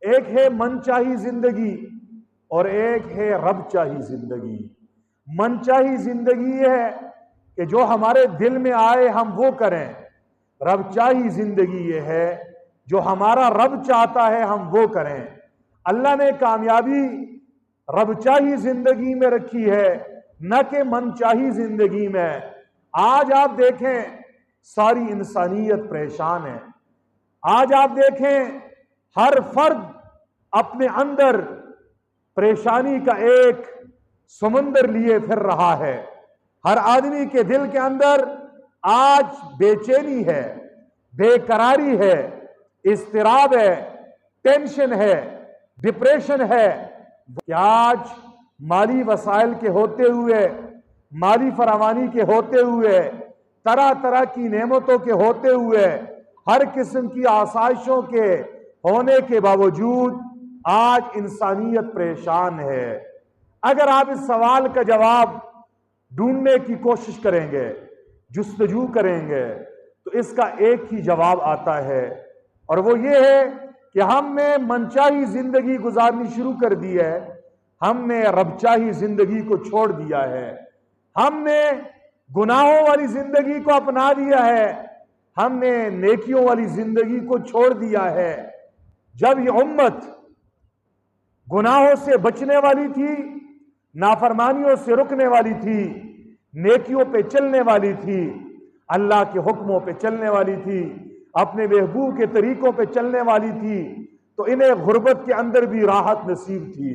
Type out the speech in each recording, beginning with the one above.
ایک ہے من چاہی زندگی اور ایک ہے رب چاہی زندگی۔ من چاہی زندگی ہے کہ جو ہمارے دل میں آئے ہم وہ کریں، رب چاہی زندگی یہ ہے جو ہمارا رب چاہتا ہے ہم وہ کریں۔ اللہ نے کامیابی رب چاہی زندگی میں رکھی ہے، نہ کہ من چاہی زندگی میں۔ آج آپ دیکھیں ساری انسانیت پریشان ہے۔ آج آپ دیکھیں ہر فرد اپنے اندر پریشانی کا ایک سمندر لیے پھر رہا ہے۔ ہر آدمی کے دل کے اندر آج بے چینی ہے، بے قراری ہے، اضطراب ہے، ٹینشن ہے، ڈپریشن ہے کہ آج مالی وسائل کے ہوتے ہوئے، مالی فراوانی کے ہوتے ہوئے، طرح طرح کی نعمتوں کے ہوتے ہوئے، ہر قسم کی آسائشوں کے ہونے کے باوجود آج انسانیت پریشان ہے۔ اگر آپ اس سوال کا جواب ڈھونڈنے کی کوشش کریں گے، جستجو کریں گے، تو اس کا ایک ہی جواب آتا ہے، اور وہ یہ ہے کہ ہم نے منچاہی زندگی گزارنی شروع کر دی ہے، ہم نے رب چاہی زندگی کو چھوڑ دیا ہے، ہم نے گناہوں والی زندگی کو اپنا دیا ہے، ہم نے نیکیوں والی زندگی کو چھوڑ دیا ہے۔ جب یہ امت گناہوں سے بچنے والی تھی، نافرمانیوں سے رکنے والی تھی، نیکیوں پہ چلنے والی تھی، اللہ کے حکموں پہ چلنے والی تھی، اپنے محبوب کے طریقوں پہ چلنے والی تھی، تو انہیں غربت کے اندر بھی راحت نصیب تھی،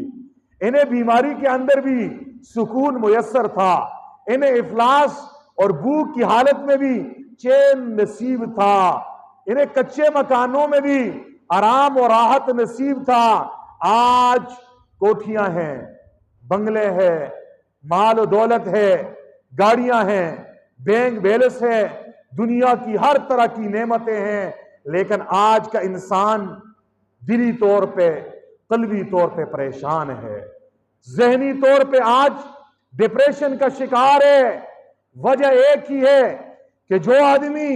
انہیں بیماری کے اندر بھی سکون میسر تھا، انہیں افلاس اور بھوک کی حالت میں بھی چین نصیب تھا، انہیں کچے مکانوں میں بھی آرام اور راحت نصیب تھا۔ آج کوٹھیاں ہیں، بنگلے ہیں، مال و دولت ہے، گاڑیاں ہیں، بینک بیلنس ہے، دنیا کی ہر طرح کی نعمتیں ہیں، لیکن آج کا انسان دلی طور پہ، قلبی طور پہ پریشان ہے، ذہنی طور پہ آج ڈپریشن کا شکار ہے۔ وجہ ایک ہی ہے کہ جو آدمی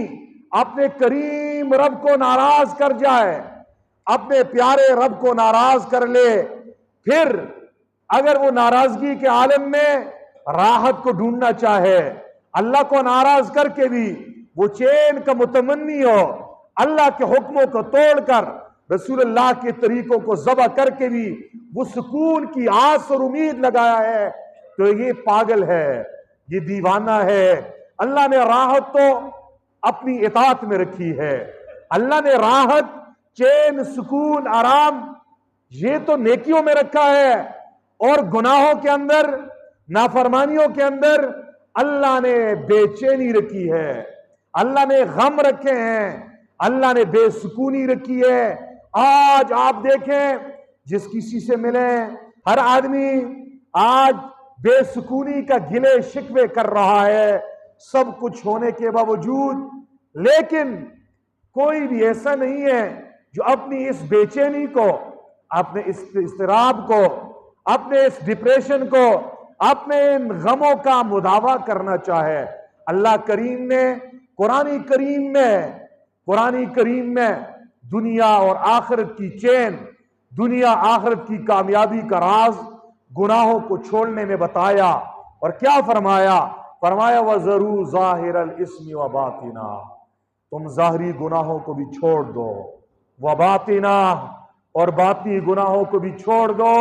اپنے کریم رب کو ناراض کر جائے، اپنے پیارے رب کو ناراض کر لے، پھر اگر وہ ناراضگی کے عالم میں راحت کو ڈھونڈنا چاہے، اللہ کو ناراض کر کے بھی وہ چین کا متمنی ہو، اللہ کے حکموں کو توڑ کر رسول اللہ کے طریقوں کو ذبح کر کے بھی وہ سکون کی آس اور امید لگایا ہے، تو یہ پاگل ہے، یہ دیوانہ ہے۔ اللہ نے راحت تو اپنی اطاعت میں رکھی ہے، اللہ نے راحت، چین، سکون، آرام یہ تو نیکیوں میں رکھا ہے، اور گناہوں کے اندر، نافرمانیوں کے اندر اللہ نے بے چینی رکھی ہے، اللہ نے غم رکھے ہیں، اللہ نے بے سکونی رکھی ہے۔ آج آپ دیکھیں جس کسی سے ملیں، ہر آدمی آج بے سکونی کا گلے شکوے کر رہا ہے، سب کچھ ہونے کے باوجود، لیکن کوئی بھی ایسا نہیں ہے جو اپنی اس بے چینی کو، اپنے اس اضطراب کو، اپنے اس ڈپریشن کو، اپنے ان غموں کا مداوع کرنا چاہے۔ اللہ کریم نے قرآن کریم میں دنیا اور آخرت کی چین، دنیا آخرت کی کامیابی کا راز گناہوں کو چھوڑنے میں بتایا، اور کیا فرمایا؟ فرمایا وَذَرُوا ظَاهِرَ الْإِثْمِ وَبَاطِنَهُ، تم ظاہری گناہوں کو بھی چھوڑ دو، وَبَاطِنَهُ، اور باطنی گناہوں کو بھی چھوڑ دو۔